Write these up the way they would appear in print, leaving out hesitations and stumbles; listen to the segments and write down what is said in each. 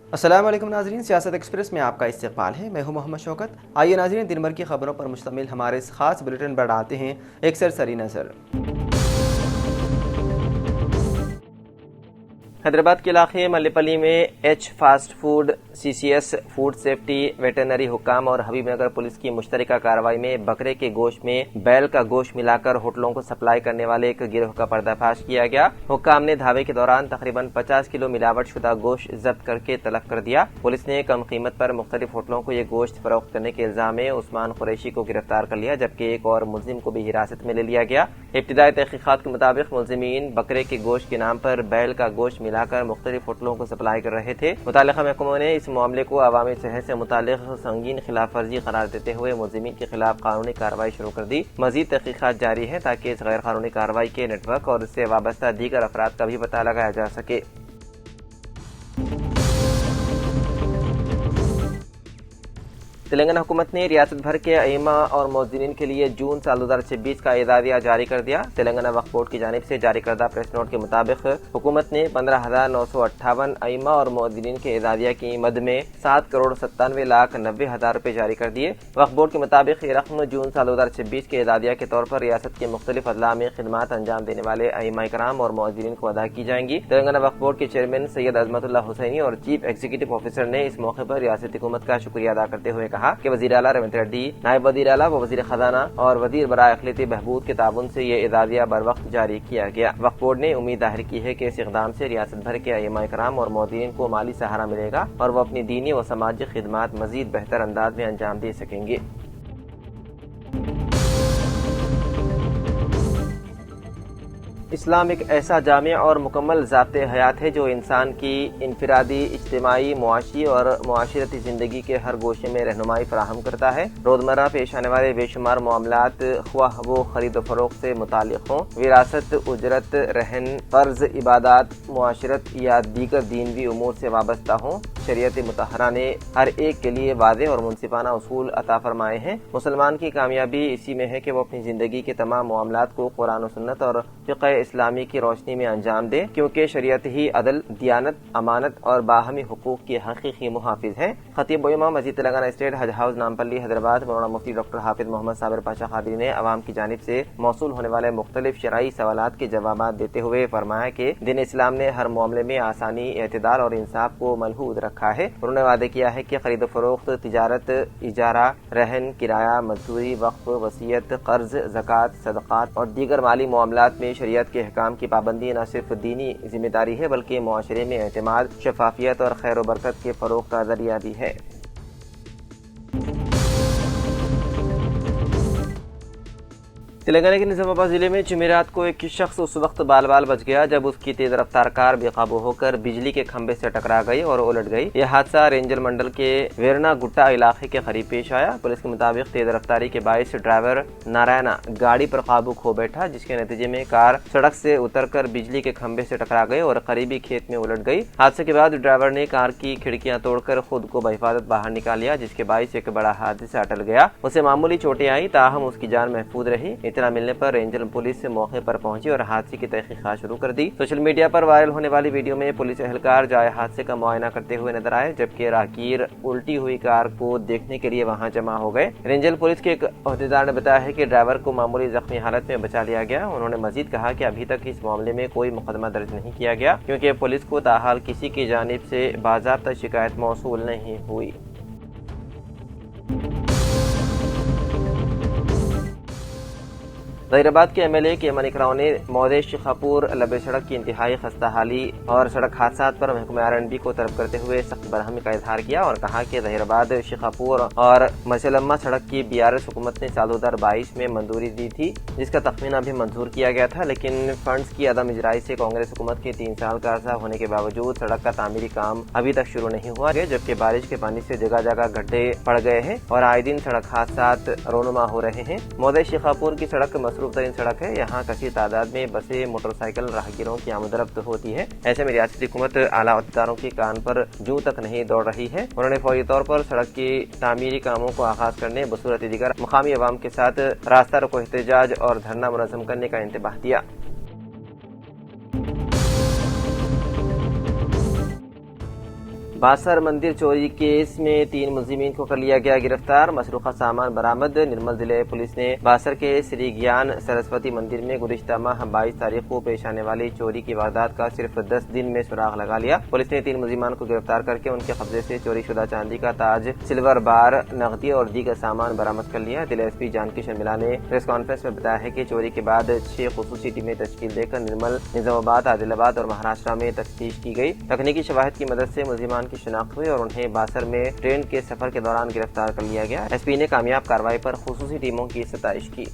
अस्सलाम वालेकुम नाज़रीन, सियासत एक्सप्रेस में आपका इस्तकबाल है। मैं हूं मोहम्मद शौकत। आइए नाज़रीन, दिन भर की खबरों पर मुश्तमिल हमारे इस खास बुलेटिन पर डालते हैं एक सरसरी नज़र। हैदराबाद के इलाके मल्लेपल्ली में H fast food, CCS food safety, veterinary हुक्काम और हबीब नगर पुलिस की मुश्तरका कार्रवाई में बकरे के गोश्त में बैल का गोश्त मिलाकर होटलों को सप्लाई करने वाले एक गिरोह का पर्दाफाश किया गया। हुक्काम ने धावे के दौरान तकरीबन 50 किलो मिलावट शुदा गोश्त जब्त करके तलब कर दिया। पुलिस ने कम कीमत पर मुख्तलिफ होटलों को ये गोश्त फरोख्त करने के इल्जाम में उस्मान कुरैशी को गिरफ्तार कर लिया, जबकि एक और मुलजिम को भी हिरासत में ले लिया गया। इब्तिदाई तहकीकात के मुताबिक मुलजिमीन बकरे के गोश्त के नाम पर बैल का गोश्त मिलाकर मुख्तलिफ होटलों को सप्लाई कर रहे थे। मुतालिका महकमों ने इस मामले को अवामी सेहत से मुतालिक संगीन खिलाफ वर्जी करार देते हुए मुलजिमीन के खिलाफ कानूनी कार्रवाई शुरू कर दी। मजीद तहकीकात जारी है ताकि इस गैर कानूनी कार्रवाई के नेटवर्क और इससे वाबस्ता दीगर अफराद का भी पता लगाया जा सके। तेलंगाना हुकूमत ने रियासत भर के अइम्मा और मुअज्जिनीन के लिए जून साल 2026 का एदादिया जारी कर दिया। तेलंगाना वक्फ बोर्ड की जानिब से जारी करदा प्रेस नोट के मुताबिक हुकूमत ने 15,958 अइम्मा और मुअज्जिनीन के एदादिया की मद में 7,97,90,000 रुपए जारी कर दिए। वक्फ बोर्ड के मुताबिक ये रकम जून साल 2026 के एदादिया के तौर पर रियासत के मुख्तलिफ अदला में खिदमात अंजाम देने वाले अइम्मा इकराम और मुअज्जिनीन को अदा की जाएंगी। तेलंगाना वक्फ बोर्ड के चेयरमैन सैयद अजमतुल्लाह हुसैनी और चीफ एग्जीक्यूटिव ऑफिसर ने इस मौके पर रियासती हुकूमत का शुक्रिया अदा करते हुए कहा कि वज़ीर आला रेवंत रेड्डी, नायब वज़ीर आला व वज़ीर खजाना और वज़ीर बराए अक़लियती बहबूद के ताउन से ये एदादिया बर वक्त जारी किया गया। वक्फ बोर्ड ने उम्मीद जाहिर की है कि इस इक़दाम से रियासत भर के अइम्मा इकराम और मुअज्जिनीन को माली सहारा मिलेगा और वो अपनी दीनी व समाजी खिदमात मजीद बेहतर अंदाज में अंजाम दे सकेंगे। इस्लाम एक ऐसा जामिया और मुकम्मल ज़ाब्ते हयात है जो इंसान की इनफिरादी, इज्तिमाई, मुआशी और मुआशरती ज़िंदगी के हर गोशे में रहनुमाई फराहम करता है। रोज़मर्रा पेश आने वाले बेशुमार मामलात, ख्वाह वो खरीद फरोख्त से मुताल्लिक़ हों, विरासत, उजरत, रहन, कर्ज, इबादात, मुआशरत या दीगर दीनवी उमूर से वाबस्ता हों, शरीयत मुतहरा ने हर एक के लिए वाज़ेह और मुनसिफाना उसूल अता फरमाए हैं। मुसलमान की कामयाबी इसी में है कि वो अपनी ज़िंदगी के तमाम मामलात को कुरान और सुन्नत और फ़िक़्ह इस्लामी की रोशनी में अंजाम दे, क्योंकि शरीयत ही अदल, दियानत, अमानत और बाहमी हुकूक की हकीकी मुहाफिज है। खतीब व इमाम मस्जिद तेलंगाना स्टेट हज हाउस नामपल्ली हैदराबाद मौलाना मुफ्ती डॉक्टर हाफिज मोहम्मद साबिर पाशा कादरी ने अवाम की जानिब से मौसूल होने वाले मुख्तलिफ शरई सवालात के जवाबात देते हुए फरमाया कि दीन इस्लाम ने हर मामले में आसानी, एतदाल और इंसाफ को मलहूद रखा है। उन्होंने वादे किया है कि खरीद फरोख्त, तिजारत, इजारा, रहन, किराया, मजदूरी, वक्फ, वसीयत, कर्ज, ज़कात, सदक़ात और दीगर माली मामलात में शरीयत के अहकाम की पाबंदी न सिर्फ दीनी जिम्मेदारी है बल्कि मुआशरे में एतमाद, शफाफियत और खैर बरकत के फरोग का जरिया भी है। तेलंगाना के निजामाबाद जिले में जुमेरात को एक शख्स उस वक्त बाल बाल बच गया जब उसकी तेज रफ्तार कार बेकाबू होकर बिजली के खंभे से टकरा गई और उलट गई। यह हादसा रेंजल मंडल के वेरना गुट्टा इलाके के करीब पेश आया। पुलिस के मुताबिक तेज रफ्तारी के बायस ड्राइवर नारायणा गाड़ी पर काबू खो बैठा, जिसके नतीजे में कार सड़क से उतरकर बिजली के खंभे से टकरा गई और करीबी खेत में उलट गई। हादसे के बाद ड्राइवर ने कार की खिड़कियां तोड़कर खुद को बहिफाजत बाहर निकाल लिया, जिसके बायस एक बड़ा हादसा टल गया। उसे मामूली चोटें आई, ताहम उसकी जान महफूज रही। इतना मिलने पर रेंजल पुलिस मौके पर पहुंची और हादसे की तहकीकात शुरू कर दी। सोशल मीडिया पर वायरल होने वाली वीडियो में पुलिस एहलकार जाए हादसे का मुआयना करते हुए नजर आए, जबकि राहगीर उल्टी हुई कार को देखने के लिए वहां जमा हो गए। रेंजल पुलिस के एक अहदेदार ने बताया है कि ड्राइवर को मामूली जख्मी हालत में बचा लिया गया। उन्होंने मजीद कहा कि अभी तक इस मामले में कोई मुकदमा दर्ज नहीं किया गया, क्योंकि पुलिस को ताहाल किसी की जानिब से बाज़ाब्ता शिकायत मौसूल नहीं हुई। ज़हीराबाद के MLA के मनिकराव ने मौदे शिखापुर लबे सड़क की इंतहाई खस्ता हाली और सड़क हादसा पर महकमा R&B को तलब करते हुए सख्त बरहमी का इजहार किया और कहा कि ज़हीराबाद शिखापुर और मसलम्मा सड़क की BRS हुकूमत ने साल 2022 में मंजूरी दी थी, जिसका तखमीना भी मंजूर किया गया था, लेकिन फंड्स की अदम इजराई से कांग्रेस हुकूमत के 3 साल का अरसा होने के बावजूद सड़क का तामीरी काम अभी तक शुरू नहीं हुआ है, जबकि बारिश के पानी से जगह जगह गड्ढे पड़ गए हैं और आए दिन सड़क हादसा रोनुमा हो रहे हैं। मौदे शिखापुर की सड़क मसरूफ तरीन सड़क है। यहाँ कसी तादाद में बसें, मोटरसाइकिल राहगीरों की आमदरफ्त होती है। ऐसे में रियासती हुकूमत आला अहदेदारों के कान पर जूं तक नहीं दौड़ रही है। उन्होंने फौरी तौर पर सड़क की तामीरी कामों को आगाज करने, बसूरत दीगर मुकामी अवाम के साथ रास्ता रोको एहतजाज और धरना मुनज़्ज़म करने का इंतबाह दिया। बासर मंदिर चोरी केस में 3 मुलजिमीन को कर लिया गया गिरफ्तार। मसरूखा सामान बरामद। निर्मल जिले पुलिस ने बासर के श्री ज्ञान सरस्वती मंदिर में गुज़िश्ता माह 22 तारीख को पेश आने वाली चोरी की वारदात का सिर्फ 10 दिन में सुराग लगा लिया। पुलिस ने 3 मुलजिमान को गिरफ्तार करके उनके कब्जे से चोरी शुदा चांदी का ताज, सिल्वर बार, नकदी और दीगर सामान बरामद कर लिया। जिला एसपी जानकी शर्मिला ने प्रेस कॉन्फ्रेंस में बताया है कि चोरी के बाद 6 खुसूसी टीमें तश्कील देकर निर्मल, निजामाबाद, आदिलाबाद और महाराष्ट्र में तफ्तीश की गई। तकनीकी शवाहिद की मदद से मुलजिमान की शिनाख्त हुई और उन्हें बासर में ट्रेन के सफर के दौरान गिरफ्तार कर लिया गया। एसपी ने कामयाब कार्रवाई पर खुसूसी टीमों की सताइश की।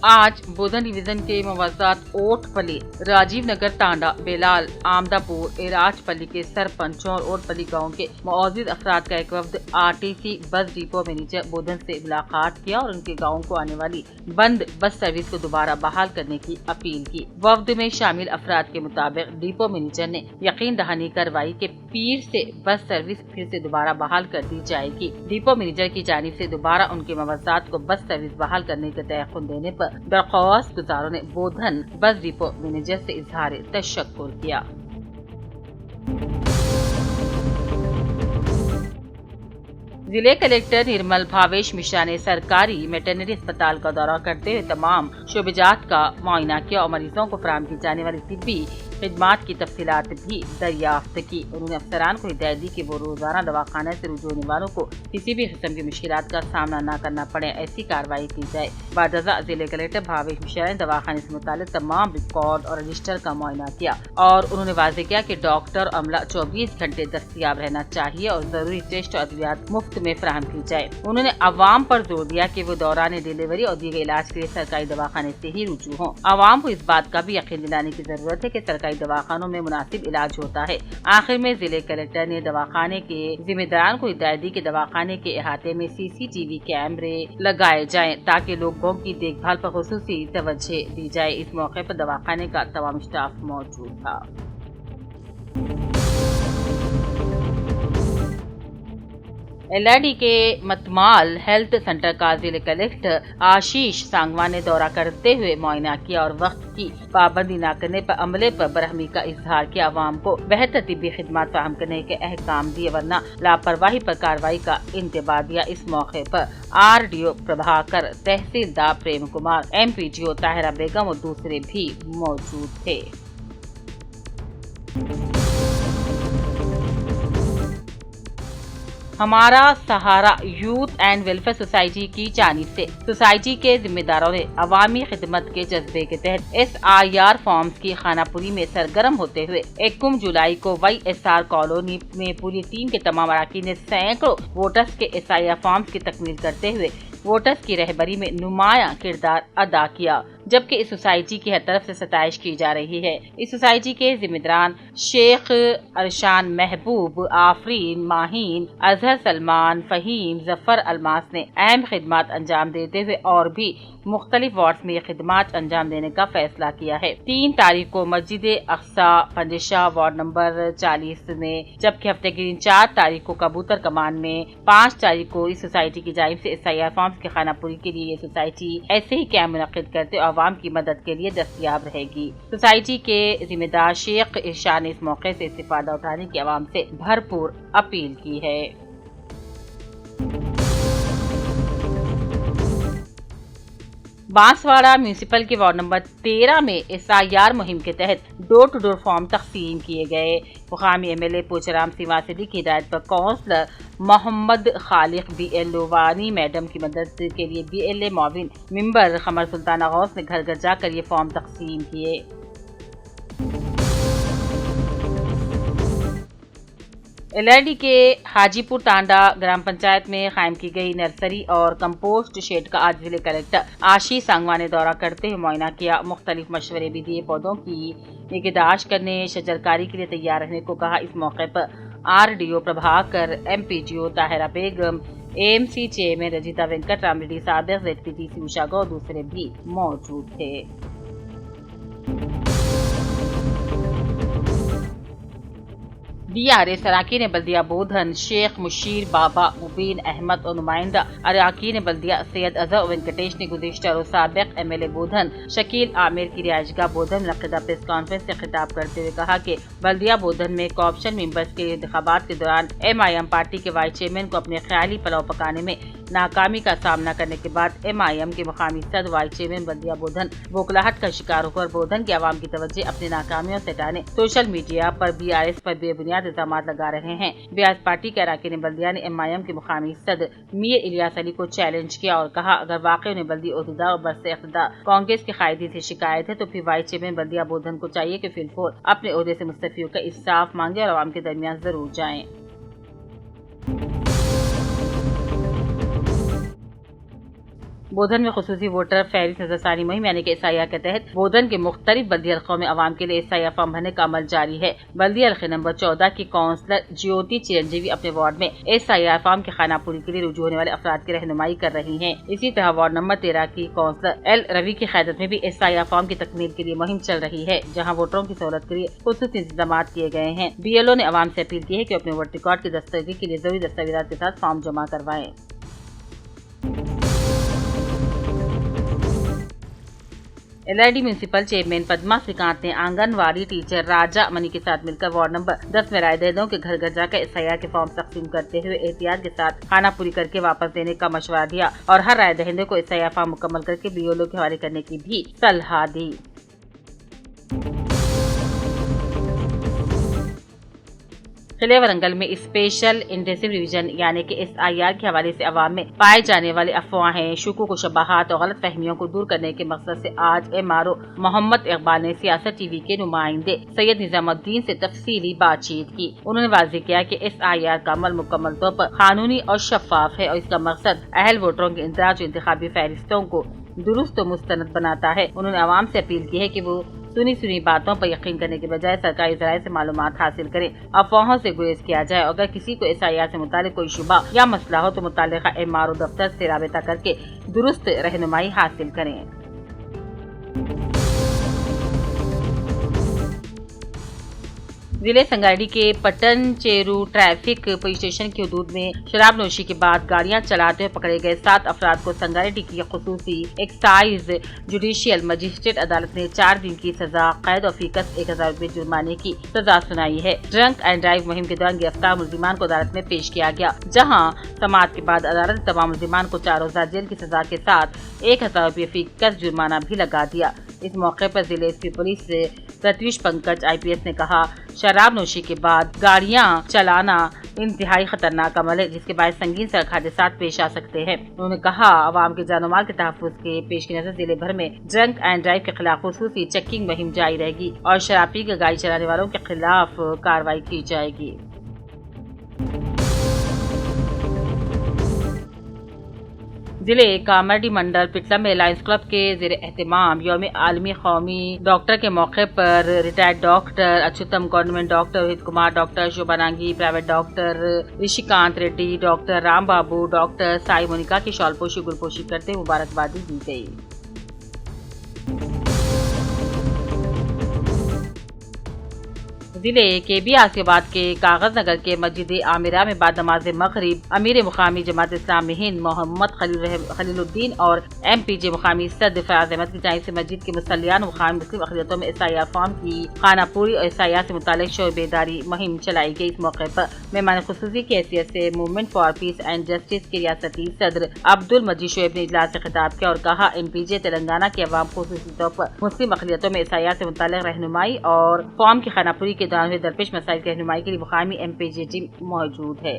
आज बोधन डिवीजन के मवाजात ओटपल्ली, राजीव नगर, टांडा, बेलाल, आमदापुर, एराजपल्ली के सरपंचों और ओटपल्ली गांव के मौजूद अफराद का एक वफ्द आरटीसी बस डिपो मैनेजर बोधन से मुलाकात किया और उनके गाँव को आने वाली बंद बस सर्विस को दोबारा बहाल करने की अपील की। वफ्द में शामिल अफराद के मुताबिक डिपो मैनेजर ने यकीन दहानी करवाई कि पीर से बस सर्विस फिर से दोबारा बहाल कर दी जाएगी। डिपो मैनेजर की जानिब से दोबारा उनके मवाजात को बस सर्विस बहाल करने का तयख्खुन देने पर दरख्वास्त गुजारों ने बोधन बस डिपो मैनेजर से इजहार तशक्कुर किया। जिले कलेक्टर निर्मल भावेश मिश्रा ने सरकारी वेटरनरी अस्पताल का दौरा करते हुए तमाम शोबेजात का मुआयना किया और मरीजों को फराहम की जाने वाली तिब्बी खिदमात की तफसीलात भी दरियाफ्त की। उन्होंने अफसरान को हिदायत दी कि वो रोजाना दवाखाना से रुजू होने वालों को किसी भी किस्म की मुश्किलात का सामना न करना पड़े, ऐसी कार्रवाई की जाए। बादजा जिले कलेक्टर भावेश मिश्रा ने दवाखाने से मुताल्लिक तमाम रिकॉर्ड और रजिस्टर का मुआयना किया और उन्होंने वाज़े किया कि डॉक्टर और अमला 24 घंटे दस्तयाब रहना चाहिए और जरूरी टेस्ट और अद्वियात मुफ्त में फराहम की जाए। उन्होंने अवाम पर जोर दिया कि वो दौरान डिलीवरी और दीगर इलाज के लिए सरकारी दवाखाने से ही रुजू हों। अवाम को इस बात का भी यकीन दिलाने की जरूरत है कि सरकारी दवाखानों में मुनासिब इलाज होता है। आखिर में जिले कलेक्टर ने दवाखाने के जिम्मेदारान को हिदायत दी कि दवाखाने के अहाते में CCTV कैमरे लगाए जाएं ताकि लोगों की देखभाल पर खुसूसी तवज्जो दी जाए। इस मौके पर दवाखाने का तमाम स्टाफ मौजूद था। LRD के मतमाल हेल्थ सेंटर का जिले कलेक्टर आशीष सांगवान ने दौरा करते हुए मुआयना किया और वक्त की पाबंदी न करने पर अमले पर बरहमी का इजहार किया। अवाम को बेहतर तिब्बी खिदमत फराहम करने के अहकाम दिए वरना लापरवाही पर कार्रवाई का इंतबाह दिया। इस मौके पर RDO प्रभाकर, तहसीलदार प्रेम कुमार, MPDO ताहिरा बेगम और दूसरे भी मौजूद थे। हमारा सहारा यूथ एंड वेलफेयर सोसाइटी की जानिब से सोसाइटी के जिम्मेदारों ने अवामी खिदमत के जज्बे के तहत SIR फॉर्म्स की खानापुरी में सरगर्म होते हुए 21 जुलाई को YSR कॉलोनी में पूरी टीम के तमाम अराकीन ने सैकड़ों वोटर्स के SIR फॉर्म्स की तकमील करते हुए वोटर्स की रहबरी में नुमाया किरदार अदा किया, जबकि इस सोसाइटी की हर तरफ से सताइश की जा रही है। इस सोसाइटी के जिम्मेदारान शेख अरशान, महबूब, आफरीन, माहीन, अजहर, सलमान, फहीम, जफर, अलमास ने अहम खिदमत अंजाम देते हुए और भी मुख्तलिफ वार्ड में खिदमत अंजाम देने का फैसला किया है। 3 तारीख को मस्जिद अक्सा पंजशाह वार्ड नंबर 40 में, जबकि हफ्ते के दिन 4 तारीख को कबूतर कमान में, 5 तारीख को इस सोसाइटी की जानिब से SIR फॉर्म्स की खानापुरी के लिए ये सोसाइटी ऐसे ही कैंप मुनक्किद करते और आवाम की मदद के लिए दस्तयाब रहेगी। सोसाइटी के जिम्मेदार शेख इरशाद ने इस मौके से इस्तिफादा उठाने की आवाम से भरपूर अपील की है। बांसवाड़ा म्यूनिसिपल के वार्ड नंबर 13 में SIR मुहिम के तहत डोर टू डोर फॉर्म तकसीम किए गए। मुकामी MLA पोचराम सिवासिदी की हिदायत पर काउंसलर मोहम्मद खालिक BL लोवानी मैडम की मदद के लिए BLA मुआविन मेंबर खमर सुल्ताना गौस ने घर घर जाकर ये फॉर्म तकसीम किए। LRD के हाजीपुर टांडा ग्राम पंचायत में कायम की गई नर्सरी और कंपोस्ट शेड का आज जिले कलेक्टर आशीष सांगवान ने दौरा करते हुए मुआयना किया। मुख्तलिफ मशवरे भी दिए। पौधों की निगहदाश्त करने, शजरकारी के लिए तैयार रहने को कहा। इस मौके पर RDO प्रभाकर, MPDO ताहिरा बेगम, AMC चेयरमैन रजिता वेंकट राम रेड्डी, साबिक ZPTC उषा गौ, दूसरे भी मौजूद थे। BRS अरकान बल्दिया बोधन शेख मुशीर बाबा मुबीन अहमद और नुमाइंदा अरकान बल्दिया सैयद अजहर वेंकटेश ने गुज़िश्ता रोज़ साबिक MLA बोधन शकील आमिर की रिहाइशगाह बोधन में मुनक़िदा प्रेस कॉन्फ्रेंस से खिताब करते हुए कहा कि बल्दिया बोधन में कोऑप्शन मेंबर्स के इंतखाबात के दौरान MIM पार्टी के वाइस चेयरमैन को अपने ख्याली पलाव पकाने में नाकामी का सामना करने के बाद MIM के मुकामी सदर वाइस चेयरमैन बल्दिया बोधन बौखलाहट का शिकार होकर बोधन की आवाम की तवज्जो अपनी नाकामियों से हटाने सोशल मीडिया पर BRS पर बेबुनियाद इल्जाम लगा रहे हैं। BRS पार्टी के अरकान बल्दिया ने MIM के मुकामी सदर मीर इलियास अली को चैलेंज किया और कहा अगर वाकई उन्हें बल्दी ओहदेदार और बरसे इख्तिदार कांग्रेस के कायदे से शिकायत है तो फिर वाइस चेयरमैन बल्दिया बोधन को चाहिए कि फिलफौर अपने ओहदे से मुस्तफी होकर इंसाफ मांगे और आवाम के दरमियान जरूर जाएं। बोधन में खुसूसी वोटर फहरिस्त नजरसानी मुहिम यानी कि SIR के तहत बोधन के मुख्तलिफ बल्दी हल्कों में आवाम के लिए SIR फॉर्म भरने का अमल जारी है। बल्दी हल्के नंबर 14 की काउंसलर ज्योति चिरंजीवी अपने वार्ड में SIR फॉर्म की खानापुरी के लिए रुजू होने वाले अफराद की रहनुमाई कर रही हैं। इसी तरह वार्ड नंबर 13 की काउंसलर L रवि की क़यादत में भी SIR फॉर्म की तकमील के लिए मुहिम चल रही है, जहाँ वोटरों की सहूलत के लिए खुसूसी इंतजाम किए गए हैं। BLO ने आवाम से अपील की है कि अपने वोट रिकॉर्ड की दस्तगी के लिए जरूरी दस्तावेज़ात के साथ फॉर्म जमा करवाएं। LRD municipal chairman Padma Srikanth ने आंगनवाड़ी टीचर राजा मनी के साथ मिलकर वार्ड नंबर 10 में रायदहिंदों के घर घर जाकर SIR के फॉर्म तकसीम करते हुए एहतियात के साथ खाना पूरी करके वापस देने का मशवरा दिया और हर रायदहिंदे को SIR फॉर्म मुकम्मल करके BLO के हवाले करने की भी सलाह दी। किले वरंगल में स्पेशल इंटेंसिव रिवीजन यानी कि SIR के हवाले से अवाम में पाए जाने वाले अफवाहें, शुकूक व शबाहात और गलत फहमियों को दूर करने के मकसद से आज MRO मोहम्मद इकबाल ने सियासत TV के नुमाइंदे सैयद निजामुद्दीन से तफसीली बातचीत की। उन्होंने वाज़ेह किया कि SIR का अमल मुकम्मल तौर पर कानूनी और शफाफ है और इसका मकसद अहल वोटरों के इंदराज और इंतखाबी फहरिस्तों को दुरुस्त और मुस्तनद बनाता है। उन्होंने आवाम से अपील की है कि वो सुनी बातों पर यकीन करने के बजाय सरकारी ज़राए से मालूमात हासिल करें, अफवाहों से गुरेज किया जाए। अगर किसी को SIR से मुतालिक कोई शुबा या मसला हो तो मुतालिका MRO दफ्तर से राबिता करके दुरुस्त रहनुमाई हासिल करें। जिले संगारेड्डी के पटन चेरू ट्रैफिक पुलिस स्टेशन की हदूद में शराब नोशी के बाद गाड़ियां चलाते हुए पकड़े गए 7 अफराद को संगारेड्डी की खुसूसी एक्साइज जुडिशियल मजिस्ट्रेट अदालत ने 4 दिन की सजा, कैद और फीकस 1000 रुपए जुर्माने की सजा सुनाई है। ड्रंक एंड ड्राइव मुहिम के दौरान गिरफ्तार मुल्जिमान को अदालत में पेश किया गया, जहाँ समाअत के बाद अदालत ने तमाम मुल्जिमान को 4 रोज़ा जेल की सजा के साथ 1000 रुपए फीकस जुर्माना भी लगा दिया। इस मौके पर जिले SP police Pratyush Pankaj IPS ने कहा, शराब नोशी के बाद गाड़ियां चलाना इंतहाई खतरनाक अमल है जिसके बाद संगीन सड़क हादसात पेश आ सकते हैं। उन्होंने कहा, आवाम के जानो माल के तहफ़्फ़ुज़ के पेश नज़र जिले भर में ड्रंक एंड ड्राइव के खिलाफ खुसूसी चेकिंग मुहिम जारी रहेगी और शराब पी कर गाड़ी चलाने वालों के खिलाफ कार्रवाई की जाएगी। जिले कामारेड्डी मंडल पिटला में लायंस क्लब के ज़ेर एहतमाम यौम आलमी कौमी डॉक्टर के मौके पर retired doctor Achyutam, government doctor Rohit Kumar, doctor Shobhanangi, private doctor Rishikant Reddy, doctor Ram Babu, doctor Sai Monika की शॉलपोशी गुलपोशी करते मुबारकबादी दी गई। जिले के भी आसिफाबाद के कागज नगर के मस्जिद आमिरा में बाद नमाज मगरिब अमीर मुकामी जमात इस्लामी हिंद मोहम्मद खलीलुद्दीन और MPJ मुकामी सदर फयाज अहमद की जानिब से मस्जिद के मुसल्लियान मुकामी मुस्लिम अक़लियतों में SIR फॉर्म की खानापुरी और SIR से मुतालिक शोर बेदारी मुहिम चलाई गई। इस मौके पर मेहमान खुसूसी की हैसियत से movement for piece and justice के रियासती सदर अब्दुल मजीद शोएब ने इजलास से खिताब किया और कहा, MPJ तेलंगाना के अवाम खुसूसी तौर पर मुस्लिम अक़लियतों में SIR से मुतालिक रहनुमाई और फॉर्म की खानापुरी के दौरान हुए दरपेश मसाइल की रहनुमाई के लिए मुकामी MPJ टीम मौजूद है।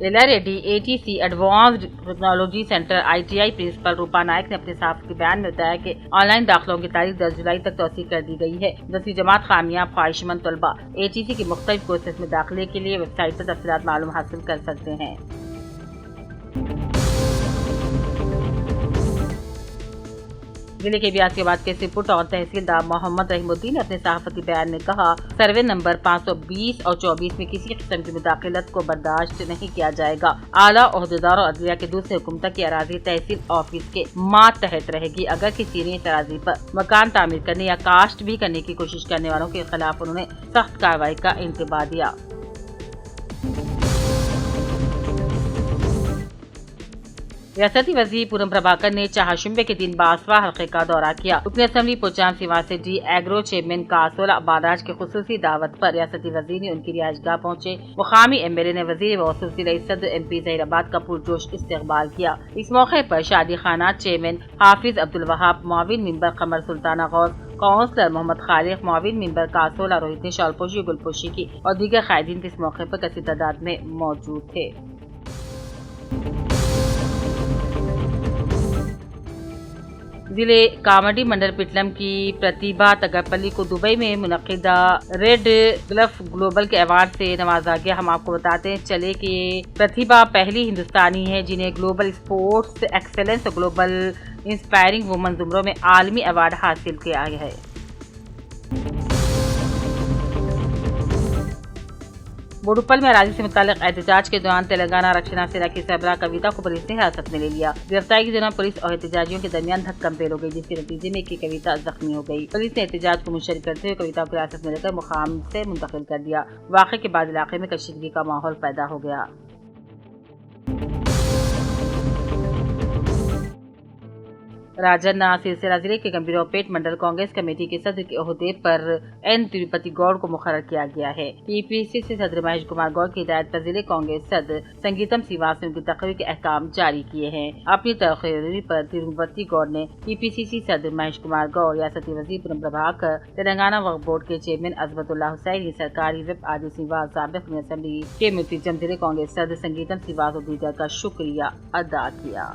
Reddy ATC advanced technology centre ITI principal Rupa Naik ने अपने साफ के बयान में बताया कि ऑनलाइन दाखिलों की तारीख 10 जुलाई तक तौसी कर दी गई है। 10वीं जमात कामयाब ख्वाहिशमंद तलबा ATC के मुख्तलिफ कोर्सेज में दाखिले के लिए वेबसाइट पर तफसीलात मालूम हासिल कर सकते हैं। ضلع کے بیاسیاباد کے سپرد اور تحصیلدار محمد رحیم الدین نے اپنے صحافتی بیان میں کہا، سروے نمبر 520 اور 24 میں کسی قسم کی مداخلت کو برداشت نہیں کیا جائے گا۔ اعلیٰ عہدیدار اور عدلیہ کے دوسرے حکومت کی اراضی تحصیل آفس کے ماتحت رہے گی۔ اگر کسی نے اس اراضی پر مکان تعمیر کرنے یا کاشت بھی کرنے کی کوشش کرنے والوں کے خلاف انہوں نے سخت کارروائی کا انتباہ دیا۔ ریاستی وزیر پونم پربھاکر نے چہارشنبے کے دن باسوا حلقے کا دورہ کیا۔ رکن اسمبلی پوچام سیوا سے ڈی ایگرو چیئرمین کاسول باداج کی خصوصی دعوت پر ریاستی وزیر نے ان کی رہائش گاہ پہنچے۔ مقامی ایم ایل اے نے وزیر موصوف ضلع صدر ایم پی ظہیر آباد کا پرجوش استقبال کیا۔ اس موقع پر شادی خانات چیئرمین حافظ عبدالوہاب، معاون ممبر قمر سلطانہ غوث، کونسلر محمد خالق، معاون ممبر کاسولہ روہت نے شال پوشی و گل پوشی کی اور دیگر قائدین بھی اس موقع پر کثیر تعداد میں موجود تھے۔ ضلع کامرڈی منڈل پٹلم کی پرتیبھا تگرپلی کو دبئی میں منعقدہ ریڈ گلف گلوبل کے ایوارڈ سے نوازا گیا۔ ہم آپ کو بتاتے چلے کہ پرتیبھا پہلی ہندوستانی ہے جنہیں گلوبل اسپورٹس ایکسیلنس اور گلوبل انسپائرنگ وومن زمروں میں عالمی ایوارڈ حاصل کیا ہے۔ بوڈوپل میں اراضی سے متعلق احتجاج کے دوران تلنگانہ رکشنا سینا کی سربراہ کویتا کو پولیس نے حراست میں لے لیا۔ گرفتاری کے دوران پولیس اور احتجاجیوں کے درمیان دھکم پیر ہو گئی، جس کے نتیجے میں ایک کویتا زخمی ہو گئی۔ پولیس نے احتجاج کو منشر کرتے ہوئے کویتا کو حراست میں لے کر مقام سے منتقل کر دیا۔ واقعے کے بعد علاقے میں کشیدگی کا ماحول پیدا ہو گیا۔ راجنا سرسیلہ ضلع کے گمبھیراؤپیٹ منڈل کانگریس کمیٹی کے صدر کے عہدے پر این تروپتی گوڑ کو مقرر کیا گیا ہے۔ پی پی سی سے صدر مہیش کمار گوڑ کی ہدایت پر ضلع کانگریس صدر سنگیتم سیواس نے ان کی تقرری کے احکام جاری کیے ہیں۔ اپنی تقرری پر تروپتی گوڑ نے پی پی سی صدر مہیش کمار گوڑ، ریاستی وزیر پونم پربھاکر، تلنگانہ وقف بورڈ کے چیئرمین عظمت اللہ حسینی، سرکاری وزیر آدی سیواس، سابق رکن اسمبلی کے منتظم ضلع کانگریس صدر سنگیتم سیواس اور دیگر کا شکریہ ادا کیا۔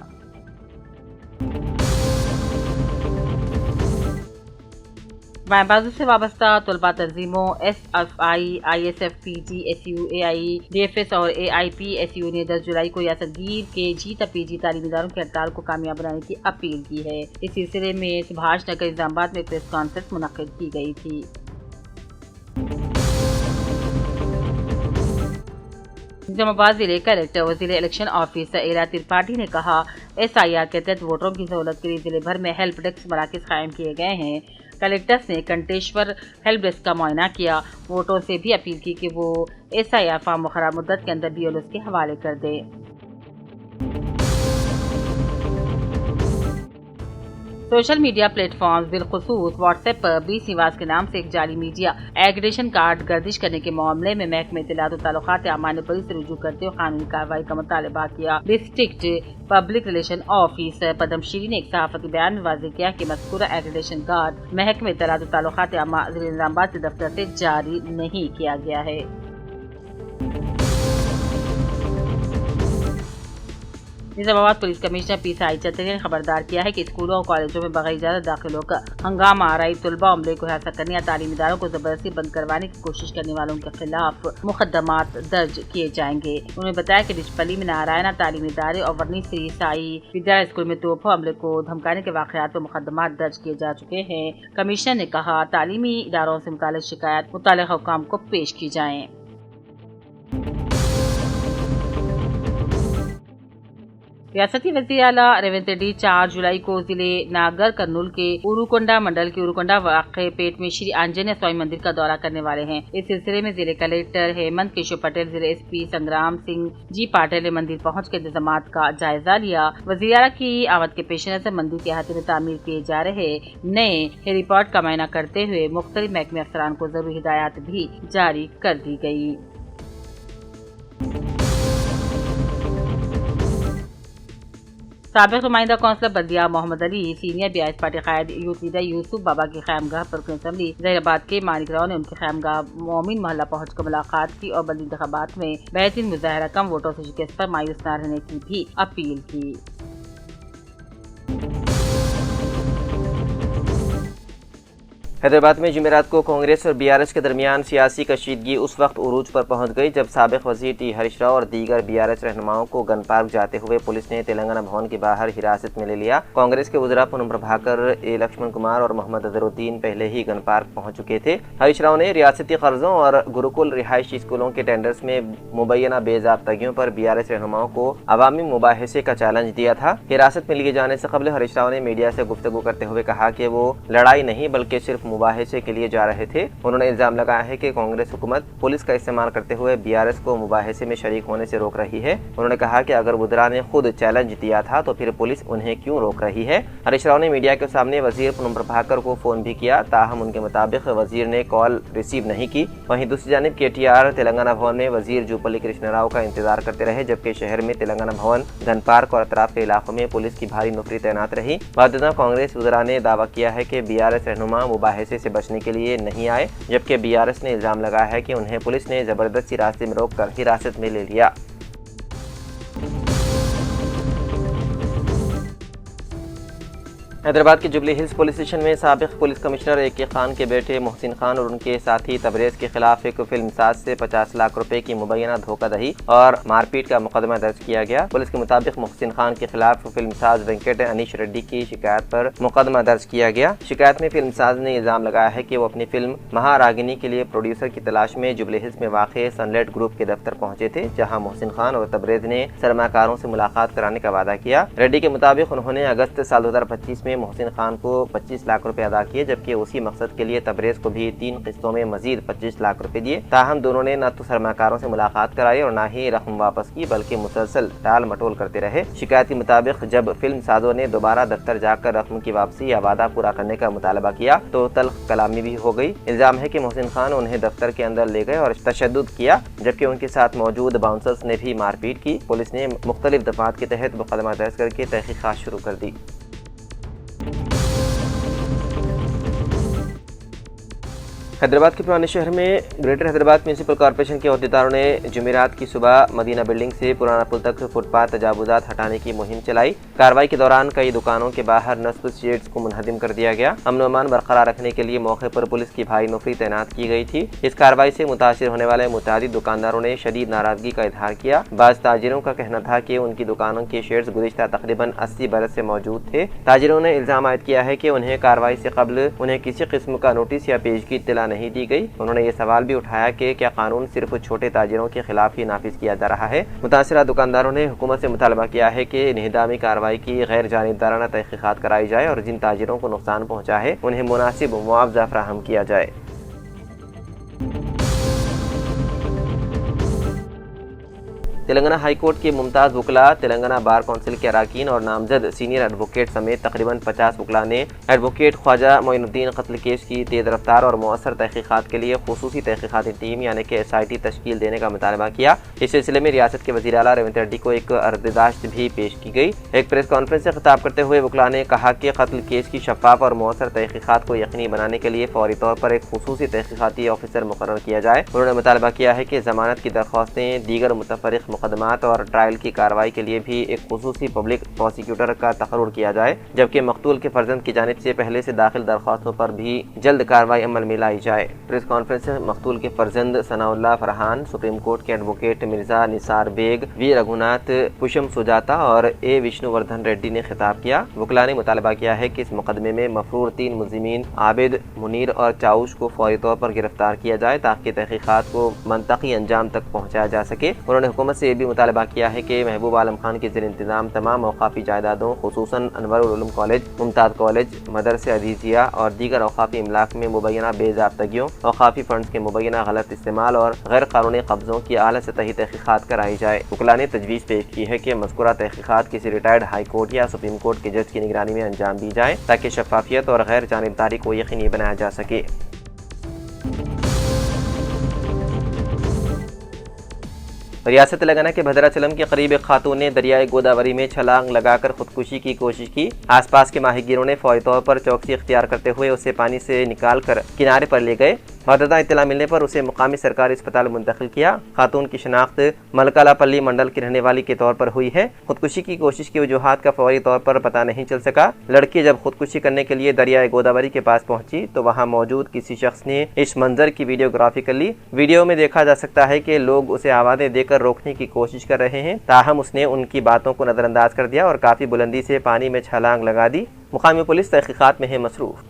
بائیں بازو سے وابستہ طلبہ تنظیموں S F I, I S F P G, S U, A I D F S اور A I P S you نے 10 جولائی کو ریاست گیر کے جیتا پی جی تعلیمی اداروں کی ہڑتال کو کامیاب بنانے کی اپیل کی ہے۔ اس سلسلے میں سبھاش نگر نظام آباد میں پریس کانفرنس منعقد کی گئی تھی۔ نظام آباد ضلع کلکٹر اور ضلع الیکشن آفیسر ایرا ترپاٹھی نے کہا، ایس آئی آر کے تحت ووٹروں کی سہولت کے لیے ضلع بھر میں ہیلپ ڈیسک مراکز قائم کیے گئے ہیں۔ کلکٹرز نے کنٹیشور ہیلپ ڈیسک کا معائنہ کیا۔ ووٹروں سے بھی اپیل کی کہ وہ ایس آئی آر فارم مقررہ مدت کے اندر بی ایل اوز کے حوالے کر دیں۔ سوشل میڈیا پلیٹ فارمز بالخصوص what's app per be Sivas کے نام سے ایک جعلی میڈیا ایگریگیشن کارڈ گردش کرنے کے معاملے میں محکمہ اطلاعات و تعلقات عامہ نے پولیس سے رجوع کرتے ہوئے قانونی کارروائی کا مطالبہ کیا۔ District public relation officer Padma Shri نے ایک صحافتی بیان میں واضح کیا کہ مذکورہ ایگریگیشن کارڈ محکمہ اطلاعات و تعلقات عامہ ضلع نظام آباد کے دفتر سے جاری نہیں کیا گیا ہے۔ نظام آباد پولیس کمشنر پی سائی چتر نے خبردار کیا ہے کہ اسکولوں اور کالجوں میں بغیر اجازت داخل ہو کر ہنگامہ آرائی طلبہ عملے کو حراست کرنے یا تعلیمی اداروں کو زبردستی بند کروانے کی کوشش کرنے والوں کے خلاف مقدمات درج کیے جائیں گے۔ انہوں نے بتایا کہ ڈچپلی میں نارائنا تعلیمی ادارے اور ورنی سری سائی ودیالیہ اسکول میں توپوں عملے کو دھمکانے کے واقعات پر مقدمات درج کیے جا چکے ہیں۔ کمشنر نے کہا، تعلیمی اداروں سے متعلق شکایات متعلقہ حکام کو پیش کی جائیں۔ ریاستی وزیر اعلیٰ ریونت ریڈی 4 جولائی کو ضلع ناگر کرنول کے اورکنڈا منڈل کے اورکنڈا واقع پیٹ میں شری آنجنیہ سوامی مندر کا دورہ کرنے والے ہیں۔ اس سلسلے میں ضلع کلکٹر ہیمنت کیشو پٹیل، ضلع ایس پی سنگرام سنگھ جی پاٹل نے مندر پہنچ کے انتظامات کا جائزہ لیا۔ وزیر اعلیٰ کی آمد کے پیش نظر مندر کے احاطے میں تعمیر کیے جا رہے نئے ہیلی پیڈ کا معائنہ کرتے ہوئے مختلف محکمہ افسران کو ضروری ہدایات بھی جاری کر دی گئی۔ سابق نمائندہ کونسلر بلدیہ Mohammed Ali, senior B I S party قائد یوتھ لیڈر یوسف بابا کی خیمگاہ پر رکن اسمبلی ظہیر آباد کے مانک راؤ نے ان کی خیمگاہ مومن محلہ پہنچ کر ملاقات کی اور بلدی انتخابات میں بہترین مظاہرہ کم ووٹوں سے شکست پر مایوس نہ رہنے کی بھی اپیل کی۔ حیدرآباد میں جمعرات کو کانگریس اور BRS کے درمیان سیاسی کشیدگی اس وقت عروج پر پہنچ گئی جب سابق وزیر ٹی ہریش راؤ اور دیگر BRS رہنماؤں کو گن پارک جاتے ہوئے پولیس نے تلنگانہ بھون کے باہر حراست میں لے لیا۔ کانگریس کے وزراء پونم پربھاکر، A لکشمن کمار اور محمد اظہر الدین پہلے ہی گن پارک پہنچ چکے تھے۔ ہریش راؤ نے ریاستی قرضوں اور گروکل رہائشی اسکولوں کے ٹینڈرز میں مبینہ بے ضابطگیوں پر BRS رہنماؤں کو عوامی مباحثے کا چیلنج دیا تھا۔ حراست میں لیے جانے سے قبل ہریش راؤ نے میڈیا سے گفتگو کرتے ہوئے کہا کہ وہ لڑائی نہیں بلکہ صرف مباحثے کے لیے جا رہے تھے۔ انہوں نے الزام لگایا ہے کہ کانگریس حکومت پولیس کا استعمال کرتے ہوئے BRS کو مباحثے میں شریک ہونے سے روک رہی ہے۔ انہوں نے کہا کہ اگر وزراء نے خود چیلنج دیا تھا تو پھر پولیس انہیں کیوں روک رہی ہے۔ ہریش راؤ نے میڈیا کے سامنے وزیر پونم پربھاکر کو فون بھی کیا، تاہم ان کے مطابق وزیر نے کال ریسیو نہیں کی۔ وہیں دوسری جانب KTR تلنگانہ بھون میں وزیر جوپلی کرشنا راؤ کا انتظار کرتے رہے، جبکہ شہر میں تلنگانہ بھون، گن پارک اور اطراف کے علاقوں میں پولیس کی بھاری نفری تعینات رہی۔ بعد کانگریس وزراء نے دعویٰ کیا ہے کہ BRS رہنما مباحثے سے بچنے کے لیے نہیں آئے، جبکہ BRS نے الزام لگایا ہے کہ انہیں پولیس نے زبردستی راستے میں روک کر حراست میں لے لیا۔ حیدرآباد کے جبلی ہلز پولیس اسٹیشن میں سابق پولیس کمشنر AK خان کے بیٹے محسن خان اور ان کے ساتھی تبریز کے خلاف ایک فلم ساز سے 50 لاکھ روپے کی مبینہ دھوکہ دہی اور مار پیٹ کا مقدمہ درج کیا گیا۔ پولیس کے مطابق محسن خان کے خلاف فلم ساز وینکٹ انیش ریڈی کی شکایت پر مقدمہ درج کیا گیا۔ شکایت میں فلم ساز نے الزام لگایا ہے کہ وہ اپنی فلم مہاراگنی کے لیے پروڈیوسر کی تلاش میں جبلی ہلز میں واقع سن لائٹ گروپ کے دفتر پہنچے تھے، جہاں محسن خان اور تبریز نے سرمایہ کاروں سے ملاقات کرانے کا وعدہ کیا۔ ریڈی کے مطابق انہوں نے اگست سال 2025 میں محسن خان کو 25 لاکھ روپے ادا کیے، جبکہ اسی مقصد کے لیے تبریز کو بھی 3 قسطوں میں مزید 25 لاکھ روپے دیے۔ تاہم دونوں نے نہ تو سرمایہ کاروں سے ملاقات کرائی اور نہ ہی رقم واپس کی، بلکہ مسلسل ٹال مٹول کرتے رہے۔ شکایت کے مطابق جب فلم سازوں نے دوبارہ دفتر جا کر رقم کی واپسی یا وعدہ پورا کرنے کا مطالبہ کیا تو تلخ کلامی بھی ہو گئی۔ الزام ہے کہ محسن خان انہیں دفتر کے اندر لے گئے اور تشدد کیا، جبکہ ان کے ساتھ موجود باؤنسرز نے بھی مار پیٹ کی۔ پولیس نے مختلف دفعات کے تحت مقدمہ درج کر کے تحقیقات شروع کر دی۔ حیدرآباد کے پرانے شہر میں گریٹر حیدرآباد میونسپل کارپوریشن کے عہدیداروں نے جمعرات کی صبح مدینہ بلڈنگ سے پرانا پل تک فٹ پاتھ تجاوزات ہٹانے کی مہم چلائی۔ کارروائی کے دوران کئی دکانوں کے باہر نصب شیڈز کو منہدم کر دیا گیا۔ امن و امان برقرار رکھنے کے لیے موقع پر پولیس کی بھاری نفری تعینات کی گئی تھی۔ اس کارروائی سے متاثر ہونے والے متعدد دکانداروں نے شدید ناراضگی کا اظہار کیا۔ بعض تاجروں کا کہنا تھا کہ ان کی دکانوں کے شیڈز گزشتہ تقریباً 80 برس سے موجود تھے۔ تاجروں نے الزام عائد کیا ہے کہ انہیں کارروائی سے قبل انہیں کسی قسم کا نوٹس یا پیشگی اطلاع نہیں دی گئی۔ انہوں نے یہ سوال بھی اٹھایا کہ کیا قانون صرف چھوٹے تاجروں کے خلاف ہی نافذ کیا جا رہا ہے۔ متاثرہ دکانداروں نے حکومت سے مطالبہ کیا ہے کہ انہدامی کارروائی کی غیر جانبدارانہ تحقیقات کرائی جائے اور جن تاجروں کو نقصان پہنچا ہے انہیں مناسب معاوضہ فراہم کیا جائے۔ تلنگانہ ہائی کورٹ کے ممتاز وکلاء، تلنگانہ بار کونسل کے اراکین اور نامزد سینئر ایڈوکیٹ سمیت تقریباً 50 وکلاء نے ایڈوکیٹ خواجہ معین الدین قتل کیس کی تیز رفتار اور مؤثر تحقیقات کے لیے خصوصی تحقیقاتی ٹیم یعنی کہ SIT تشکیل دینے کا مطالبہ کیا۔ اس سلسلے میں ریاست کے وزیر اعلیٰ ریونت ریڈی کو ایک عرضداشت بھی پیش کی گئی۔ ایک پریس کانفرنس سے خطاب کرتے ہوئے وکلاء نے کہا کہ قتل کیس کی شفاف اور مؤثر تحقیقات کو یقینی بنانے کے لیے فوری طور پر ایک خصوصی تحقیقاتی آفیسر مقرر کیا جائے۔ انہوں نے مطالبہ کیا ہے کہ ضمانت کی درخواستیں، دیگر متفرق مقدمات اور ٹرائل کی کارروائی کے لیے بھی ایک خصوصی پبلک پروسیکیوٹر کا تقرر کیا جائے، جبکہ مقتول کے فرزند کی جانب سے پہلے سے داخل درخواستوں پر بھی جلد کارروائی عمل میں لائی جائے۔ پریس کانفرنس میں مقتول کے فرزند ثناء اللہ فرحان، سپریم کورٹ کے ایڈوکیٹ مرزا نثار بیگ، وی رگھوناتھ، پشم سجاتا اور A وشنو وردھن ریڈی نے خطاب کیا۔ وکلاء نے مطالبہ کیا ہے کہ اس مقدمے میں مفرور 3 ملزمین عابد، منیر اور چاؤش کو فوری طور پر گرفتار کیا جائے تاکہ تحقیقات کو منطقی انجام تک پہنچایا جا سکے۔ انہوں نے حکومت سے یہ بھی مطالبہ کیا ہے کہ محبوب عالم خان کے زیر انتظام تمام اوقافی جائیدادوں خصوصاً انور العلوم کالج، ممتاز کالج، مدرسہ عزیزیہ اور دیگر اوقافی املاک میں مبینہ بے ضابطگیوں، اوقافی فنڈز کے مبینہ غلط استعمال اور غیر قانونی قبضوں کی اعلیٰ سطحی تحقیقات کرائی جائے۔ وکلاء نے تجویز پیش کی ہے کہ مذکورہ تحقیقات کسی ریٹائرڈ ہائی کورٹ یا سپریم کورٹ کے جج کی نگرانی میں انجام دی جائے تاکہ شفافیت اور غیر جانبداری کو یقینی بنایا جا سکے۔ ریاست تلنگانہ کے بھدراچلم کے قریب ایک خاتون نے دریائے گوداوری میں چھلانگ لگا کر خودکشی کی کوشش کی۔ آس پاس کے ماہی گیروں نے فوری طور پر چوکسی اختیار کرتے ہوئے اسے پانی سے نکال کر کنارے پر لے گئے۔ वारदात इत्तला मिलने पर उसे मुकामी सरकारी अस्पताल मुंतकिल किया। खातून की शनाख्त मलकालापल्ली मंडल की रहने वाली के तौर पर हुई है। खुदकुशी की कोशिश की वजूहात का फौरी तौर पर पता नहीं चल सका। लड़की जब खुदकुशी करने के लिए दरियाए गोदावरी के पास पहुंची तो वहां मौजूद किसी शख्स ने इस मंजर की वीडियोग्राफी कर ली। वीडियो में देखा जा सकता है कि लोग उसे आवाज़ें देकर रोकने की कोशिश कर रहे हैं, ताहम उसने उनकी बातों को नजरअंदाज कर दिया और काफी बुलंदी से पानी में छलांग लगा दी। मुकामी पुलिस तहकीकात में है मसरूफ।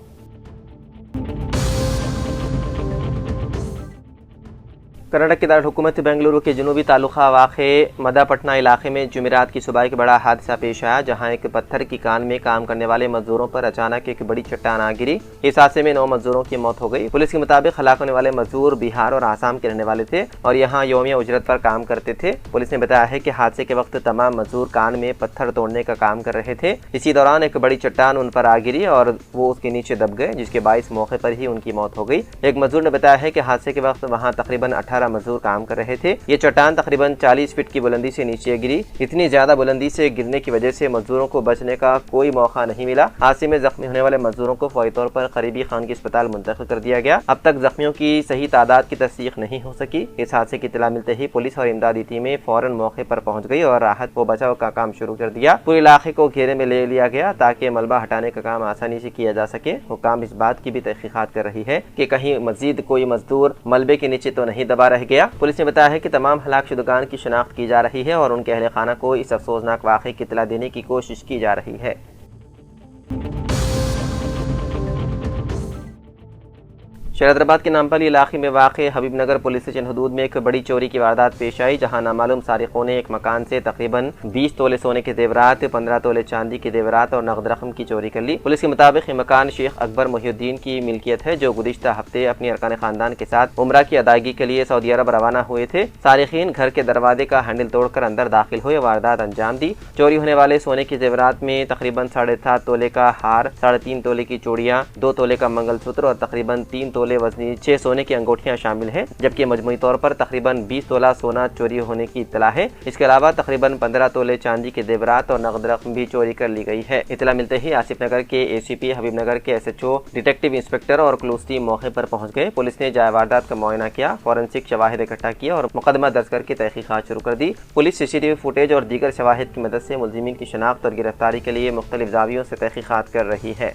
कर्नाटक के दारकूमत बेंगलुरु के जनूबी तालुका वाक़े मदापटना इलाके में जुमेरात की सुबह एक बड़ा हादसा पेश आया, जहां एक पत्थर की कान में काम करने वाले मजदूरों पर अचानक एक बड़ी चट्टान आ गिरी। इस हादसे में 9 मजदूरों की मौत हो गई। पुलिस के मुताबिक हलाक होने वाले मजदूर बिहार और आसाम के रहने वाले थे और यहाँ यौमिया उजरत पर काम करते थे। पुलिस ने बताया है कि हादसे के वक्त तमाम मजदूर कान में पत्थर तोड़ने का काम कर रहे थे। इसी दौरान एक बड़ी चट्टान उन पर आ गिरी और वो उसके नीचे दब गए, जिसके बाइस मौके पर ही उनकी मौत हो गई। एक मजदूर ने बताया है कि हादसे के वक्त वहाँ तकरीबन 18 मजदूर काम कर रहे थे। ये चट्टान तकरीबन 40 फीट की बुलंदी से नीचे गिरी। इतनी ज्यादा बुलंदी से गिरने की वजह से मजदूरों को बचने का कोई मौका नहीं मिला। हादसे में जख्मी होने वाले मजदूरों को फौरी तौर पर करीबी खानगी अस्पताल मुंतकिल कर दिया गया। अब तक जख्मियों की सही तादाद की तस्दीक नहीं हो सकी। इस हादसे की इत्तला मिलते ही पुलिस और इमदादी टीमें फौरन मौके पर पहुंच गई और राहत व बचाव का काम शुरू कर दिया। पूरे इलाके को घेरे में ले लिया गया ताकि मलबा हटाने का काम आसानी से किया जा सके। हुकाम इस बात की भी तहकीकात कर रही है कि कहीं मजीद कोई मजदूर मलबे के नीचे तो नहीं दबा रह गया। पुलिस ने बताया है कि तमाम हलाक शुदगान की शनाख्त की जा रही है और उनके अहले खाना को इस अफसोसनाक वाक़े की इत्तला देने की कोशिश की जा रही है। हैदराबाद के नामपली इलाके में वाक़ हबीबनगर पुलिस स्टेशन हदूद में एक बड़ी चोरी की वारदात पेश आई, जहां नामालूम सारिकों ने एक मकान से तकरीबन 20 तोले सोने के जेवरात, 15 तोले चांदी के जेवरात और नगद रकम की चोरी कर ली। पुलिस के मुताबिक ये मकान शेख अकबर मोहिउद्दीन की मिल्कियत है, जो गुज़िश्ता हफ्ते अपनी अरकान खानदान के साथ उम्रा की अदायगी के लिए सऊदी अरब रवाना हुए थे। सारिकीन घर के दरवाजे का हैंडल तोड़कर अंदर दाखिल हुए, वारदात अंजाम दी। चोरी होने वाले सोने के जेवरात में तकरीबन 7.5 तोले का हार, 3.5 तोले की चूड़ियाँ, 2 तोले का मंगलसूत्र और तकरीबन 3 तोले वजनी 6 सोने की अंगूठियां शामिल हैं, जबकि मजमूई तौर पर तकरीबन 20 तोला सोना चोरी होने की इत्तला है। इसके अलावा तकरीबन 15 तोले चांदी के जेवरात और नगद रकम भी चोरी कर ली गई है। इत्तला मिलते ही आसिफ नगर के ACP, हबीबनगर के SHO, डिटेक्टिव इंस्पेक्टर और क्लूज टीम मौके पर पहुंच गए। पुलिस ने जाए वारदात का मुआयना किया, फॉरेंसिक शवाहिद इकट्ठा किया और मुकदमा दर्ज करके तहकीकात शुरू कर दी। पुलिस CCTV फुटेज और दीगर शवाहिद की मदद से मुलजिमीन की शनाख्त और गिरफ्तारी के लिए मुख्तलिफ जावियों से तहकीकात कर रही है।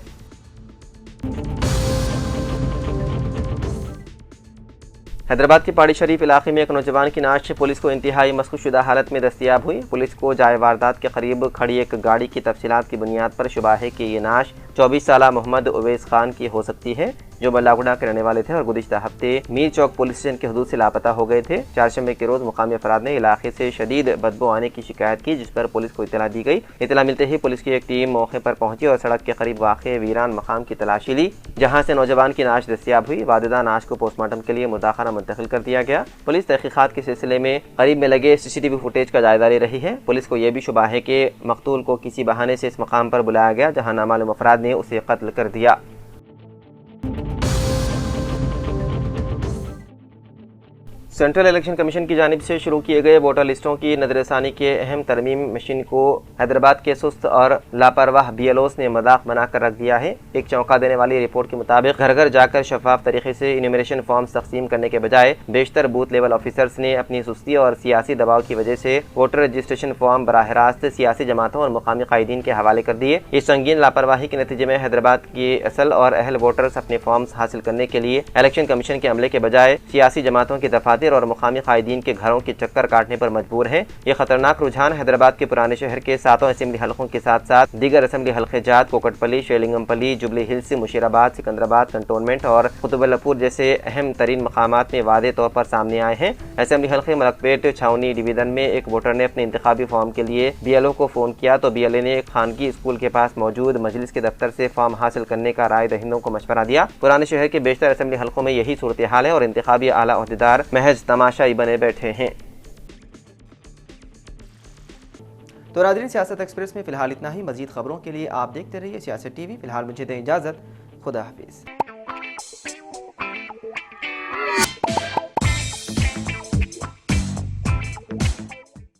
हैदराबाद के पहाड़ी शरीफ इलाके में एक नौजवान की नाश पुलिस को इंतहाई मशकूकशुदा हालत में दस्तियाब हुई। पुलिस को जाए वारदात के करीब खड़ी एक गाड़ी की तफसीलात की बुनियाद पर शुबा है कि ये नाश 24 साला मोहम्मद उवैस खान की हो सकती है, जो बल्लागुड़ा के रहने वाले थे और गुज़िश्ता हफ्ते मीर चौक पुलिस स्टेशन के हदूद से लापता हो गए थे। चारशंबे के रोज मुकामी अफराद ने इलाके से शदीद बदबू आने की शिकायत की, जिस पर पुलिस को इत्तला दी गई। इत्तला मिलते ही पुलिस की एक टीम मौके पर पहुंची और सड़क के करीब वाक़े वीरान मकाम की तलाशी ली, जहां से नौजवान की नाश दस्तियाब हुई। वालिदा नाश को पोस्टमार्टम के लिए मुदाखरा मुंतकिल कर दिया गया। पुलिस तहकीकात के सिलसिले में करीब में लगे CCTV फुटेज का जायजा ले रही है। पुलिस को यह भी शुबा है कि मकतूल को किसी बहाने से इस मकाम पर बुलाया गया, जहां नामालूम अफराद ने उसे कत्ल कर दिया। सेंट्रल इलेक्शन कमीशन की जानिब से शुरू किए गए वोटर लिस्टों की नजरसानी के अहम तरमीम मशीन को हैदराबाद के सुस्त और लापरवाह BLOs ने मजाक बनाकर रख दिया है। एक चौंका देने वाली रिपोर्ट के मुताबिक घर घर जाकर शफाफ तरीके से इन्यूमरेशन फॉर्म्स तकसीम करने के बजाय बेशतर बूथ लेवल ऑफिसर्स ने अपनी सुस्ती और सियासी दबाव की वजह से वोटर रजिस्ट्रेशन फॉर्म बराह रास्त सियासी जमातों और मुकामी कायदीन के हवाले कर दिए। इस संगीन लापरवाही के नतीजे में हैदराबाद के असल और अहल वोटर्स अपने फॉर्म्स हासिल करने के लिए इलेक्शन कमीशन के अमले के बजाय सियासी जमातों के दफातर और मुकामी कायदीन के घरों के चक्कर काटने पर मजबूर है। ये खतरनाक रुझान हैदराबाद के पुराने शहर के 7 असेंबली हलकों के साथ साथ दीगर असेंबली हल्के जात, कोकटपल्ली, शेलिंगमपल्ली, जुबली हिल्स, मुशीराबाद, सिकंदराबाद, कंटोनमेंट और कुतुबुल्लापुर जैसे अहम तरीन मकामात में वादे तौर पर सामने आए हैं। असेंबली हल्के मलकपेट छावनी डिवीजन में एक वोटर ने अपने इंतखाबी फॉर्म के लिए BLO को फोन किया तो BLO ने एक खानगी स्कूल के पास मौजूद मजलिस के दफ्तर से फॉर्म हासिल करने का राय दहिंदों को मशवरा दिया। पुराने शहर के बेशतर असेंबली हल्कों में यही सूरत हाल है और इंतखाबी आला ओहदेदार महज तमाशाई बने बैठे हैं। तो नाज़रीन, सियासत एक्सप्रेस में फिलहाल इतना ही। मजीद खबरों के लिए आप देखते रहिए सियासत TV। फिलहाल मुझे दें इजाज़त। खुदा हाफिज़।